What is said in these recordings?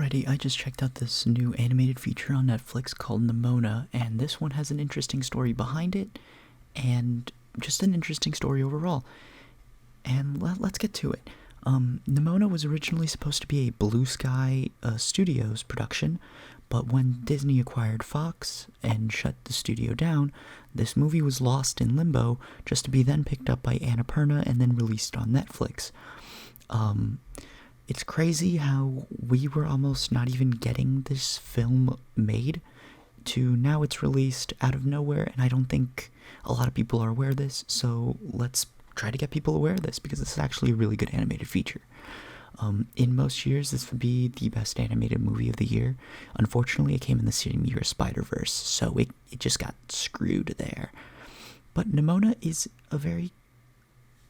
Alrighty, I just checked out this new animated feature on Netflix called Nimona, and this one has an interesting story behind it, and just an interesting story overall. And let's get to it. Nimona was originally supposed to be a Blue Sky Studios production, but when Disney acquired Fox and shut the studio down, this movie was lost in limbo just to be then picked up by Annapurna and then released on Netflix. It's crazy how we were almost not even getting this film made to now it's released out of nowhere, and I don't think a lot of people are aware of this, so let's try to get people aware of this because this is actually a really good animated feature. In most years, this would be the best animated movie of the year. Unfortunately, it came in the same year as Spider-Verse, so it just got screwed there. But Nimona is a very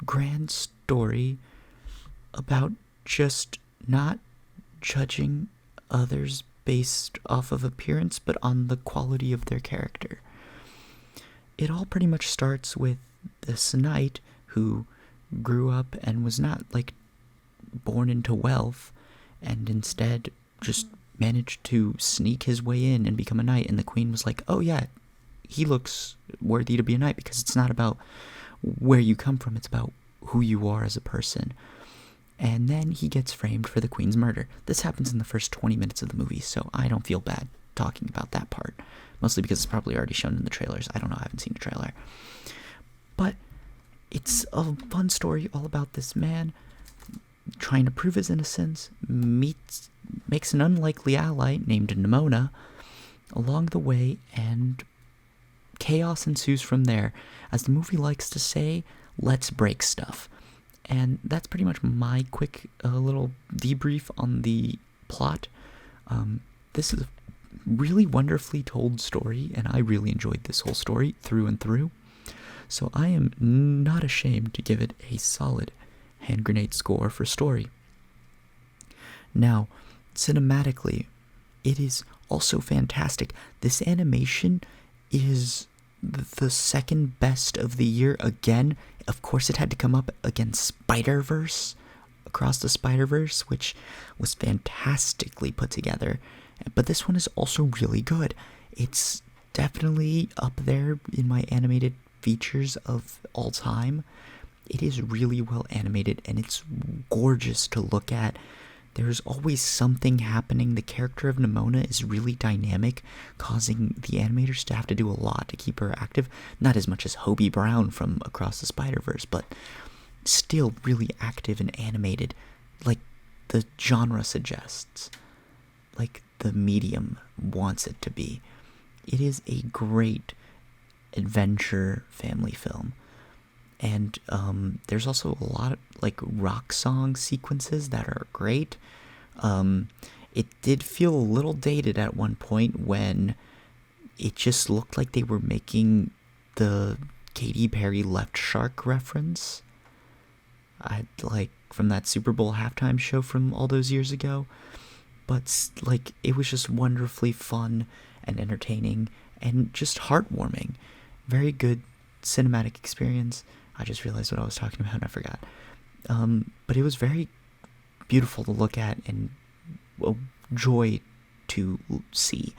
grand story about just not judging others based off of appearance, but on the quality of their character. It all pretty much starts with this knight who grew up and was not, born into wealth, and instead just managed to sneak his way in and become a knight, and the queen was like, oh yeah, he looks worthy to be a knight, because it's not about where you come from, it's about who you are as a person. And then he gets framed for the queen's murder. This happens in the first 20 minutes of the movie, so I don't feel bad talking about that part. Mostly because it's probably already shown in the trailers. I don't know, I haven't seen a trailer. But it's a fun story all about this man trying to prove his innocence, makes an unlikely ally named Nimona along the way, and chaos ensues from there. As the movie likes to say, let's break stuff. And that's pretty much my quick little debrief on the plot. This is a really wonderfully told story, and I really enjoyed this whole story through and through. So I am not ashamed to give it a solid hand grenade score for story. Now, cinematically, it is also fantastic. This animation is the second best of the year again. Of course, it had to come up against Spider-Verse, Across the Spider-Verse, which was fantastically put together. But this one is also really good. It's definitely up there in my animated features of all time. It is really well animated, and it's gorgeous to look at. There's always something happening. The character of Nimona is really dynamic, causing the animators to have to do a lot to keep her active. Not as much as Hobie Brown from Across the Spider-Verse, but still really active and animated, like the genre suggests, like the medium wants it to be. It is a great adventure family film. And there's also a lot of rock song sequences that are great. It did feel a little dated at one point when it just looked like they were making the Katy Perry Left Shark reference. From that Super Bowl halftime show from all those years ago. But it was just wonderfully fun and entertaining and just heartwarming. Very good cinematic experience. I just realized what I was talking about and I forgot. But it was very beautiful to look at and a joy to see.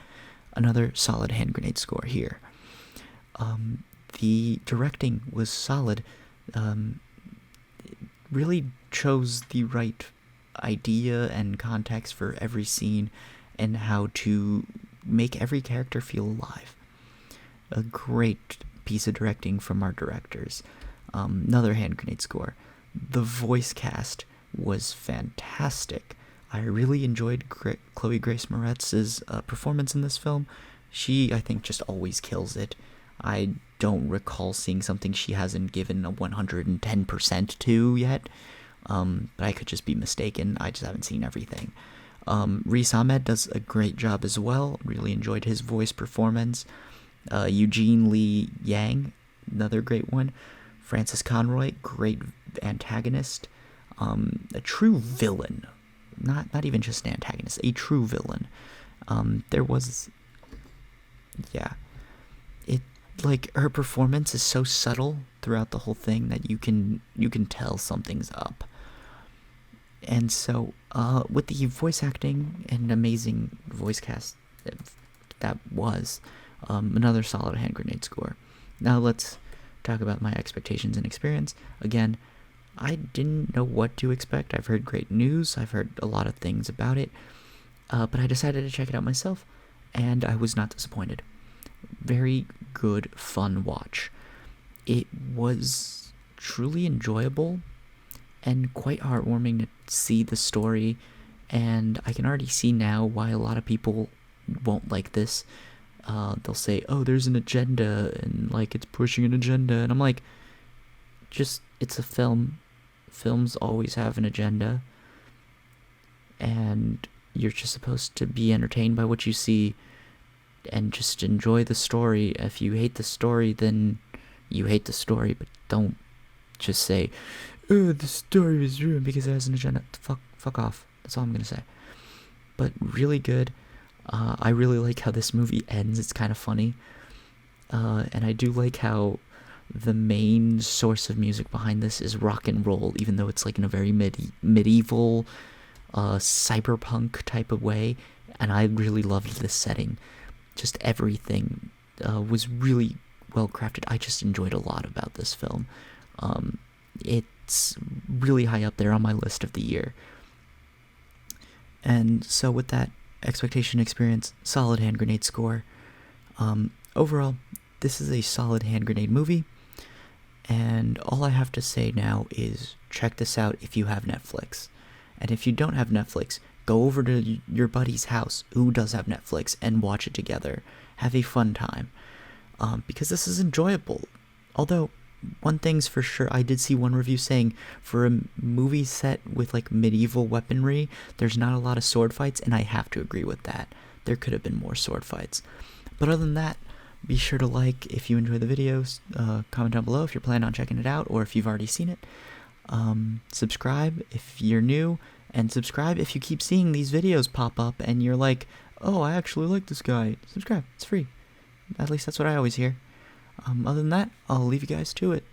Another solid hand grenade score here. The directing was solid. It really chose the right idea and context for every scene and how to make every character feel alive. A great piece of directing from our directors. Another hand grenade score. The voice cast was fantastic. I really enjoyed Chloe Grace Moretz's performance in this film. She, I think, just always kills it. I don't recall seeing something she hasn't given a 110% to yet. But I could just be mistaken. I just haven't seen everything. Riz Ahmed does a great job as well. Really enjoyed his voice performance. Eugene Lee Yang, another great one. Francis Conroy, great antagonist. A true villain. Not even just an antagonist, a true villain. Her performance is so subtle throughout the whole thing that you can tell something's up. And so, with the voice acting and amazing voice cast, that was another solid hand grenade score. Now let's talk about my expectations and experience. Again, I didn't know what to expect. I've heard great news. I've heard a lot of things about it. But I decided to check it out myself, and I was not disappointed. Very good, fun watch. It was truly enjoyable and quite heartwarming to see the story, and I can already see now why a lot of people won't like this. They'll say, oh, there's an agenda, and like it's pushing an agenda, and I'm like, just, it's a film. Films always have an agenda, and you're just supposed to be entertained by what you see and just enjoy the story. If you hate the story, then you hate the story, but don't just say, oh, the story was ruined because it has an agenda. Fuck off. That's all I'm gonna say. But really good. I really like how this movie ends. It's kind of funny. And I do like how the main source of music behind this is rock and roll, even though it's like in a very medieval, cyberpunk type of way. And I really loved this setting. Just everything was really well crafted. I just enjoyed a lot about this film. It's really high up there on my list of the year. And so with that expectation, experience, solid hand grenade score. Overall, this is a solid hand grenade movie. And all I have to say now is check this out if you have Netflix. And if you don't have Netflix, go over to your buddy's house who does have Netflix and watch it together. Have a fun time. Because this is enjoyable. Although, one thing's for sure, I did see one review saying for a movie set with like medieval weaponry, there's not a lot of sword fights, and I have to agree with that. There could have been more sword fights. But other than that, be sure to like if you enjoy the videos, comment down below if you're planning on checking it out or if you've already seen it. Subscribe if you're new, and subscribe if you keep seeing these videos pop up and you're like, oh, I actually like this guy. Subscribe, it's free. At least that's what I always hear. Other than that, I'll leave you guys to it.